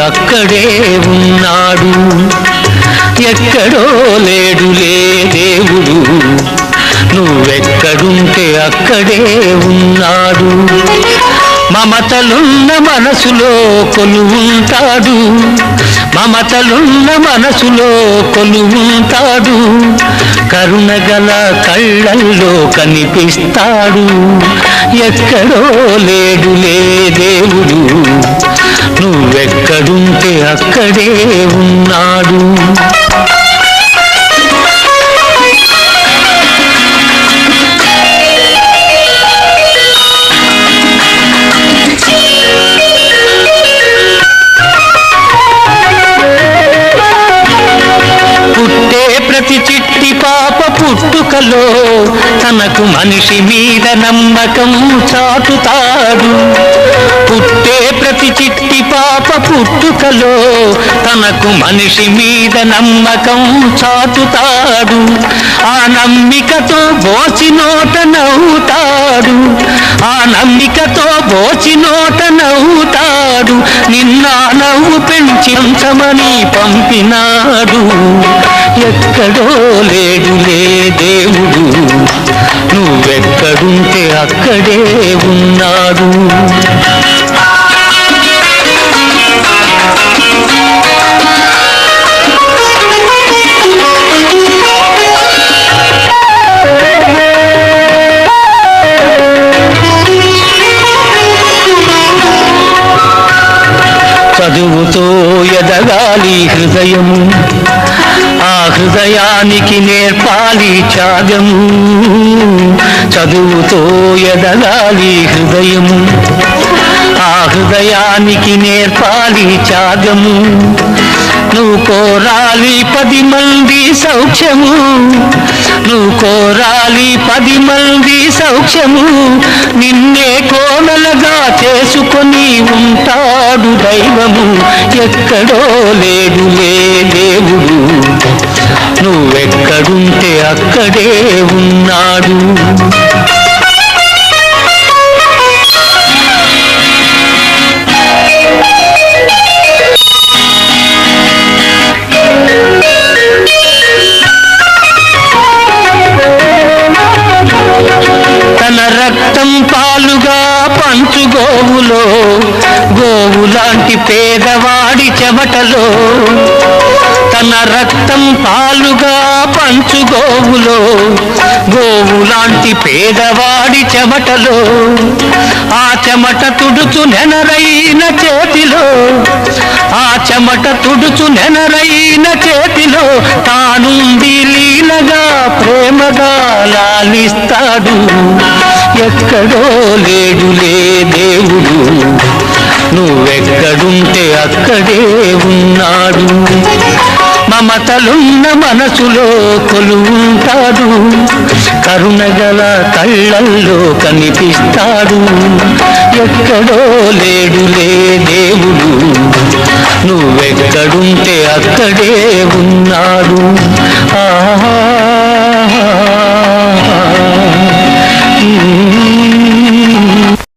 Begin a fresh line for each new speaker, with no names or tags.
అక్కడే ఉన్నాడు. ఎక్కడో లేడులే దేవుడు, నువ్వెక్కడుంటే అక్కడే ఉన్నాడు. మమతలున్న మనసులో కొలువుంటాడు, మమతలున్న మనసులో కొలువుంటాడు. కరుణగల కళ్ళల్లో కనిపిస్తాడు. ఎక్కడో లేడులే దేవుడు, నువ్వెక్కడుంటే అక్కడే ఉన్నాడు. ప్రతి చిట్టి పాప పుట్టుకలో తనకు మనిషి మీద నమ్మకం చాటుతాడు. పుట్టే ప్రతి చిట్టి పాప పుట్టుకలో తనకు మనిషి మీద నమ్మకం చాటుతాడు. ఆ నమ్మికతో బోచి నోట నవ్వుతాడు, ఆ నమ్మికతో బోచి నోట నవ్వుతాడు. నిన్న నవ్వు పెంచి ఉంచమని పంపినాడు. ఎక్కడో లేడులే దేవుడు, నువ్వెక్కడుంటే అక్కడే ఉన్నాడు. చదువుతో ఎదగాలి హృదయము, ఆ హృదయానికి నేర్పాలి త్యాగము. చదువుతో ఎదగాలి హృదయము, ఆ హృదయానికి నేర్పాలి త్యాగము. నువ్వు కోరాలి 10 మంది సౌఖ్యము, నువ్వు కోరాలి 10 మంది సౌఖ్యము. నిన్నే కోనలుగా చేసుకొని ఉంటాడు దైవము. ఎక్కడో లేడులే దేవుడు, నువ్వెక్కడుంటే అక్కడే ఉన్నాడు. తన రక్తం పాలుగా పంచు గోవులో, గోవులాంటి పేదవాడి చెమటలో. తన రక్తం పాలుగా పంచు గోవులో, గోవులాంటి పేదవాడి చెమటలో. ఆ చెమట తుడుచు నెనరైన చేతిలో, ఆ చెమట తుడుచు నెనరైన చేతిలో తానుండి లీలగా ప్రేమగా లాలిస్తాడు. ఎక్కడో లేడులే దేవుడు, నువ్వెక్కడుంటే అక్కడే ఉన్నాడు. మమతలున్న మనసులో కొలువుంటాడు, కరుణగల కళ్ళల్లో కనిపిస్తాడు. ఎక్కడో లేడులే దేవుడు, నువ్వెక్కడుంటే అక్కడే ఉన్నాడు. ఆహా.